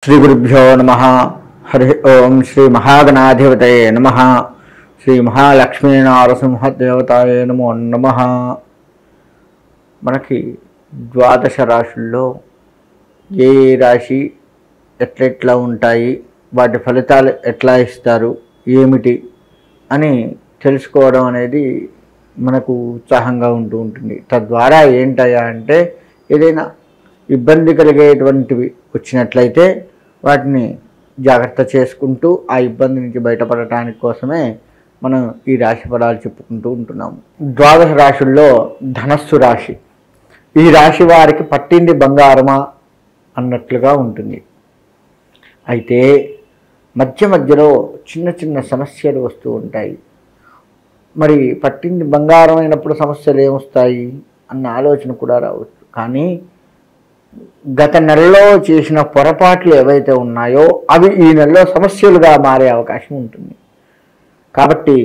श्री गुरुभ्यो नमः। हरि ओम श्री महागणाधिपतये नमः। श्री महालक्ष्मी नारसिंहदेवताये नमो नमः। మనకి ద్వాదశ రాశుల్లో ఏ రాశి ఎట్లా ఉంటాయి, వాటి ఫలితాలు ఎట్లా ఇస్తారు, ఏమిటి అని తెలుసుకోవడం అనేది మనకు ఉత్సాహంగా ఉంటుంది. తద్వారా ఏంటయ్యా అంటే ఏదైనా ఇబ్బంది కలిగేటువంటివి వచ్చినట్లయితే వాటిని జాగ్రత్త చేసుకుంటూ ఆ ఇబ్బంది నుంచి బయటపడటానికి కోసమే మనం ఈ రాశి ఫలాలు చెప్పుకుంటూ ఉంటున్నాము. ద్వాదశ రాశుల్లో ధనస్సు రాశి. ఈ రాశి వారికి పట్టింది బంగారమా అన్నట్లుగా ఉంటుంది. అయితే మధ్య మధ్యలో చిన్న చిన్న సమస్యలు వస్తూ ఉంటాయి. మరి పట్టింది బంగారం అయినప్పుడు సమస్యలు ఏమొస్తాయి అన్న ఆలోచన కూడా రావచ్చు. కానీ గత నెలలో చేసిన పొరపాట్లు ఏవైతే ఉన్నాయో అవి ఈ నెలలో సమస్యలుగా మారే అవకాశం ఉంటుంది. కాబట్టి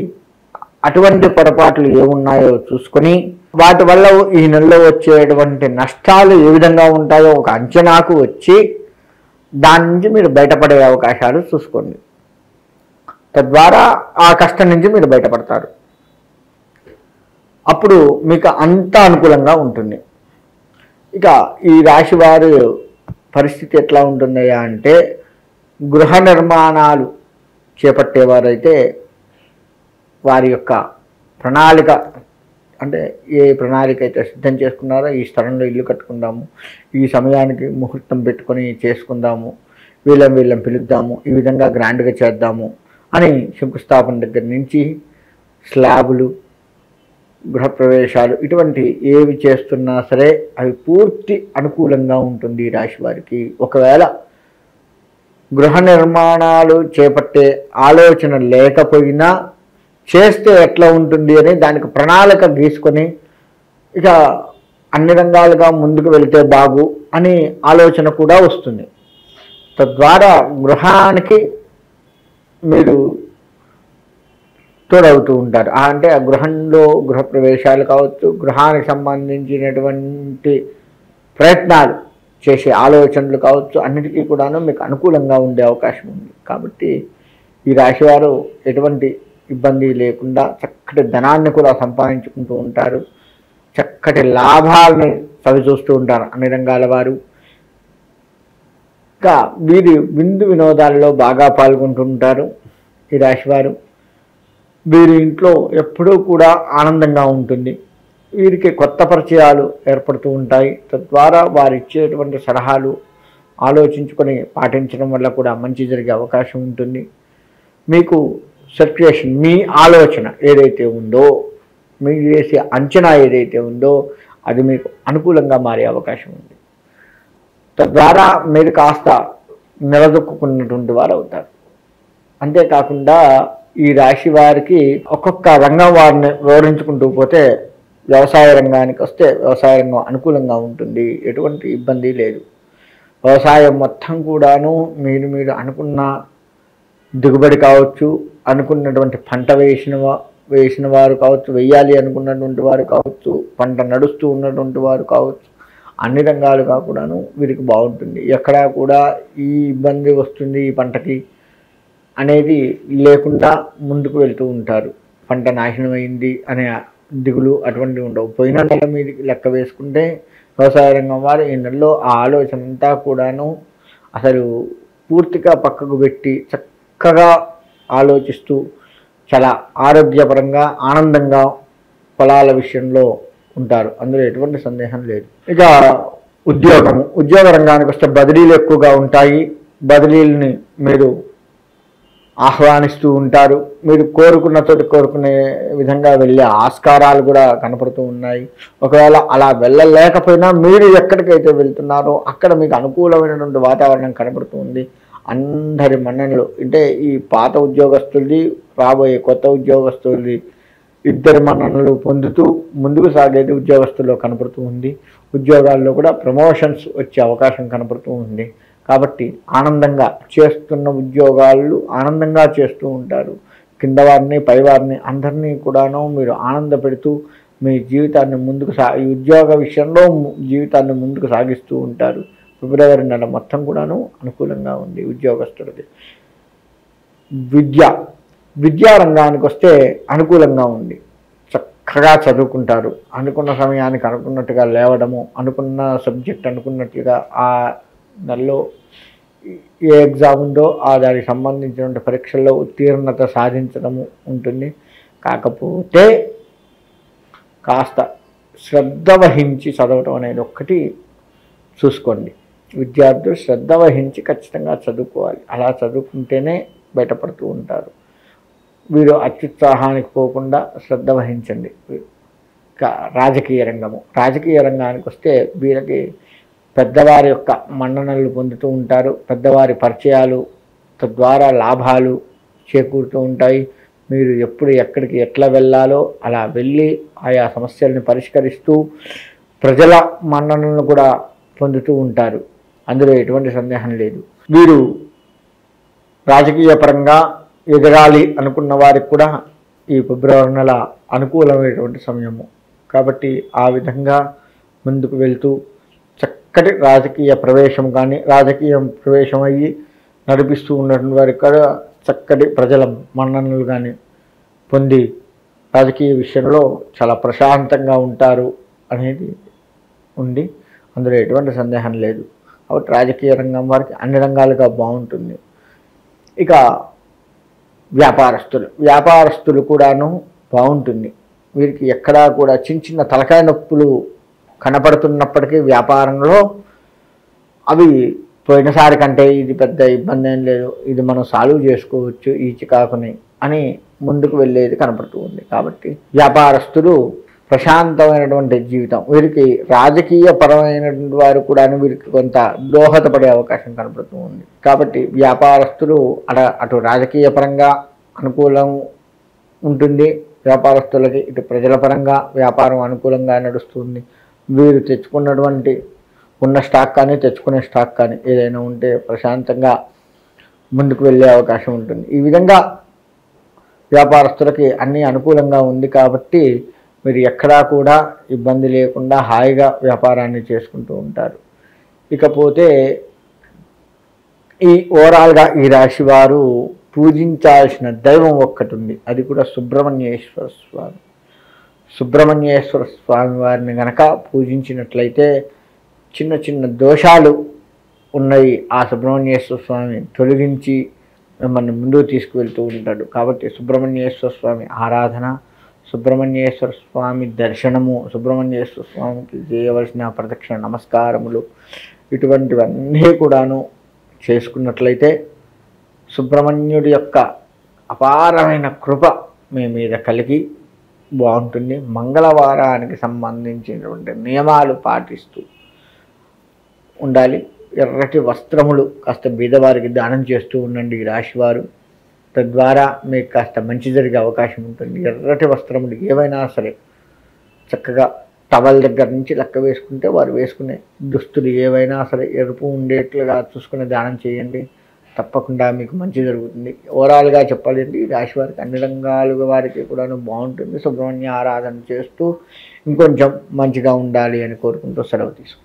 అటువంటి పొరపాట్లు ఏమున్నాయో చూసుకొని వాటి వల్ల ఈ నెలలో వచ్చేటువంటి నష్టాలు ఏ విధంగా ఉంటాయో ఒక అంచనాకు వచ్చి దాని నుంచి మీరు బయటపడే అవకాశాలు చూసుకోండి. తద్వారా ఆ కష్టం నుంచి మీరు బయటపడతారు. అప్పుడు మీకు అంత అనుకూలంగా ఉంటుంది. ఇక ఈ రాశి వారి పరిస్థితి ఎట్లా ఉంటుందయ్యా అంటే గృహ నిర్మాణాలు చేపట్టేవారైతే వారి యొక్క ప్రణాళిక, అంటే ఏ ప్రణాళిక అయితే సిద్ధం చేసుకున్నారో ఈ స్థలంలో ఇల్లు కట్టుకుందాము, ఈ సమయానికి ముహూర్తం పెట్టుకొని చేసుకుందాము, వీళ్ళం పిలుద్దాము, ఈ విధంగా గ్రాండ్గా చేద్దాము అని శంకుస్థాపన దగ్గర నుంచి స్లాబులు, గృహప్రవేశాలు ఇటువంటి ఏవి చేస్తున్నా సరే అవి పూర్తి అనుకూలంగా ఉంటుంది ఈ రాశి వారికి. ఒకవేళ గృహ నిర్మాణాలు చేపట్టే ఆలోచన లేకపోయినా చేస్తే ఎట్లా ఉంటుంది అని దానికి ప్రణాళిక గీసుకొని ఇక అన్ని రంగాలుగా ముందుకు వెళితే బాగు అని ఆలోచన కూడా వస్తుంది. తద్వారా గృహానికి మీరు తోడవుతూ ఉంటారు. అంటే ఆ గృహంలో గృహప్రవేశాలు కావచ్చు, గృహానికి సంబంధించినటువంటి ప్రయత్నాలు చేసే ఆలోచనలు కావచ్చు, అన్నిటికీ కూడాను మీకు అనుకూలంగా ఉండే అవకాశం ఉంది. కాబట్టి ఈ రాశివారు ఎటువంటి ఇబ్బంది లేకుండా చక్కటి ధనాన్ని కూడా సంపాదించుకుంటూ ఉంటారు. చక్కటి లాభాలని చవిచూస్తూ ఉంటారు అన్ని రంగాల వారు. ఇంకా వీరి విందు వినోదాల్లో బాగా పాల్గొంటూ ఉంటారు ఈ రాశివారు. వీరి ఇంట్లో ఎప్పుడూ కూడా ఆనందంగా ఉంటుంది. వీరికి కొత్త పరిచయాలు ఏర్పడుతూ ఉంటాయి. తద్వారా వారు ఇచ్చేటువంటి సలహాలు ఆలోచించుకొని పాటించడం వల్ల కూడా మంచి జరిగే అవకాశం ఉంటుంది. మీకు సర్క్యులేషన్, మీ ఆలోచన ఏదైతే ఉందో, మీరు వేసే అంచనా ఏదైతే ఉందో అది మీకు అనుకూలంగా మారే అవకాశం ఉంది. తద్వారా మీరు కాస్త నిలదొక్కున్నటువంటి వారు అవుతారు. అంతేకాకుండా ఈ రాశి వారికి ఒక్కొక్క రంగం వారిని వివరించుకుంటూ పోతే వ్యవసాయ రంగానికి వస్తే వ్యవసాయ రంగం అనుకూలంగా ఉంటుంది. ఎటువంటి ఇబ్బంది లేదు. వ్యవసాయం మొత్తం కూడాను మీరు అనుకున్న దిగుబడి కావచ్చు, అనుకున్నటువంటి పంట వేసిన వారు కావచ్చు, వెయ్యాలి అనుకున్నటువంటి వారు కావచ్చు, పంట నడుస్తూ ఉన్నటువంటి వారు కావచ్చు, అన్ని రంగాలుగా కూడాను వీరికి బాగుంటుంది. ఎక్కడా కూడా ఈ ఇబ్బంది వస్తుంది ఈ పంటకి అనేది లేకుండా ముందుకు వెళ్తూ ఉంటారు. పంట నాశనమైంది అనే దిగులు అటువంటివి ఉండవు. పోయిన నెల మీద లెక్క వేసుకుంటే వ్యవసాయ రంగం వారు ఈ నెలలో ఆ ఆలోచన అంతా కూడాను అసలు పూర్తిగా పక్కకు పెట్టి చక్కగా ఆలోచిస్తూ చాలా ఆరోగ్యపరంగా ఆనందంగా పొలాల విషయంలో ఉంటారు. అందులో ఎటువంటి సందేహం లేదు. ఇక ఉద్యోగ రంగానికి వస్తే బదిలీలు ఎక్కువగా ఉంటాయి. బదిలీలని మీరు ఆహ్వానిస్తూ ఉంటారు. మీరు కోరుకున్న చోట కోరుకునే విధంగా వెళ్ళే ఆస్కారాలు కూడా కనపడుతూ ఉన్నాయి. ఒకవేళ అలా వెళ్ళలేకపోయినా మీరు ఎక్కడికైతే వెళ్తున్నారో అక్కడ మీకు అనుకూలమైనటువంటి వాతావరణం కనపడుతూ ఉంది. అందరి మన్ననలు, అంటే ఈ పాత ఉద్యోగస్తులది, రాబోయే కొత్త ఉద్యోగస్తులది ఇద్దరి మన్ననలు పొందుతూ ముందుకు సాగేది ఉద్యోగస్తుల్లో కనపడుతూ ఉంది. ఉద్యోగాల్లో కూడా ప్రమోషన్స్ వచ్చే అవకాశం కనపడుతూ ఉంది. కాబట్టి ఆనందంగా చేస్తున్న ఉద్యోగాలు ఆనందంగా చేస్తూ ఉంటారు. కింద వారిని పైవారిని అందరినీ కూడాను మీరు ఆనంద పెడుతూ మీ జీవితాన్ని ఈ ఉద్యోగ విషయంలో జీవితాన్ని ముందుకు సాగిస్తూ ఉంటారు. ఫిబ్రవరి నెల మొత్తం కూడాను అనుకూలంగా ఉంది ఉద్యోగస్తులకి. విద్యా రంగానికి వస్తే అనుకూలంగా ఉంది. చక్కగా చదువుకుంటారు. అనుకున్న సమయానికి అనుకున్నట్టుగా లేవడము, అనుకున్న సబ్జెక్ట్ అనుకున్నట్లుగా ఆ నెలలో ఏ ఎగ్జామ్ ఉందో దానికి సంబంధించిన పరీక్షల్లో ఉత్తీర్ణత సాధించడము ఉంటుంది. కాకపోతే కాస్త శ్రద్ధ వహించి చదవటం అనేది ఒక్కటి చూసుకోండి. విద్యార్థులు శ్రద్ధ వహించి ఖచ్చితంగా చదువుకోవాలి. అలా చదువుకుంటేనే బయటపడుతూ ఉంటారు. వీరు అత్యుత్సాహానికి పోకుండా శ్రద్ధ వహించండి. రాజకీయ రంగానికి వస్తే వీరికి పెద్దవారి యొక్క మన్ననలు పొందుతూ ఉంటారు. పెద్దవారి పరిచయాలు తద్వారా లాభాలు చేకూరుతూ ఉంటాయి. మీరు ఎప్పుడు ఎక్కడికి ఎట్లా వెళ్ళాలో అలా వెళ్ళి ఆయా సమస్యలను పరిష్కరిస్తూ ప్రజల మన్ననలను కూడా పొందుతూ ఉంటారు. అందులో ఎటువంటి సందేహం లేదు. వీరు రాజకీయ పరంగా ఎదగాలి అనుకున్న వారికి కూడా ఈ ఫిబ్రవరి నెల అనుకూలమైనటువంటి సమయము. కాబట్టి ఆ విధంగా ముందుకు వెళ్తూ చక్కటి రాజకీయ ప్రవేశం కానీ ప్రవేశం అయ్యి నడిపిస్తూ ఉన్నటువంటి వారికి కూడా చక్కటి ప్రజల మన్ననలు కానీ పొంది రాజకీయ విషయంలో చాలా ప్రశాంతంగా ఉంటారు అనేది ఉంది. అందులో ఎటువంటి సందేహం లేదు. కాబట్టి రాజకీయ రంగం వారికి అన్ని రంగాలుగా బాగుంటుంది. ఇక వ్యాపారస్తులు కూడాను బాగుంటుంది. వీరికి ఎక్కడా కూడా చిన్న తలకాయ నొప్పులు కనపడుతున్నప్పటికీ వ్యాపారంలో అవి పోయినసారి కంటే ఇది పెద్ద ఇబ్బంది ఏం లేదు, ఇది మనం సాల్వ్ చేసుకోవచ్చు ఈ చికాకుని అని ముందుకు వెళ్ళేది కనపడుతూ ఉంది. కాబట్టి వ్యాపారస్తులు ప్రశాంతమైనటువంటి జీవితం. వీరికి రాజకీయ పరమైనటువంటి వారు కూడా వీరికి కొంత దోహదపడే అవకాశం కనపడుతూ ఉంది. కాబట్టి వ్యాపారస్తులు అటు రాజకీయ పరంగా అనుకూలం ఉంటుంది వ్యాపారస్తులకి, ఇటు ప్రజల పరంగా వ్యాపారం అనుకూలంగా నడుస్తుంది. వీరు ఉన్న స్టాక్ కానీ తెచ్చుకునే స్టాక్ కానీ ఏదైనా ఉంటే ప్రశాంతంగా ముందుకు వెళ్ళే అవకాశం ఉంటుంది. ఈ విధంగా వ్యాపారస్తులకి అన్నీ అనుకూలంగా ఉంది. కాబట్టి మీరు ఎక్కడా కూడా ఇబ్బంది లేకుండా హాయిగా వ్యాపారాన్ని చేసుకుంటూ ఉంటారు. ఇకపోతే ఓవరాల్గా ఈ రాశి వారు పూజించాల్సిన దైవం ఒక్కటి ఉంది. అది కూడా సుబ్రహ్మణ్యేశ్వర స్వామి. సుబ్రహ్మణ్యేశ్వర స్వామి వారిని గనక పూజించినట్లయితే చిన్న దోషాలు ఉన్నాయి ఆ సుబ్రహ్మణ్యేశ్వర స్వామి తొలగించి మిమ్మల్ని ముందుకు తీసుకువెళ్తూ ఉంటాడు. కాబట్టి సుబ్రహ్మణ్యేశ్వర స్వామి ఆరాధన, సుబ్రహ్మణ్యేశ్వర స్వామి దర్శనము, సుబ్రహ్మణ్యేశ్వర స్వామికి చేయవలసిన ప్రదక్షిణ నమస్కారములు ఇటువంటివన్నీ కూడాను చేసుకున్నట్లయితే సుబ్రహ్మణ్యుడి యొక్క అపారమైన కృప మీ మీద కలిగి బాగుంటుంది. మంగళవారానికి సంబంధించినటువంటి నియమాలు పాటిస్తూ ఉండాలి. ఎర్రటి వస్త్రములు కాస్త బీదవారికి దానం చేస్తూ ఉండండి ఈ రాశివారు. తద్వారా మీకు కాస్త మంచి జరిగే అవకాశం ఉంటుంది. ఎర్రటి వస్త్రములు ఏవైనా సరే చక్కగా టవల్ దగ్గర నుంచి లెక్క వేసుకుంటే వారు వేసుకునే దుస్తులు ఏవైనా సరే ఎరుపు ఉండేట్లుగా చూసుకుని దానం చేయండి. తప్పకుండా మీకు మంచి జరుగుతుంది. ఓవరాల్గా చెప్పాలంటే ఈ రాశి వారికి అన్ని రంగాలుగా వారికి కూడా బాగుంటుంది. సుబ్రహ్మణ్య ఆరాధన చేస్తూ ఇంకొంచెం మంచిగా ఉండాలి అని కోరుకుంటూ సెలవు తీసుకుంటాం.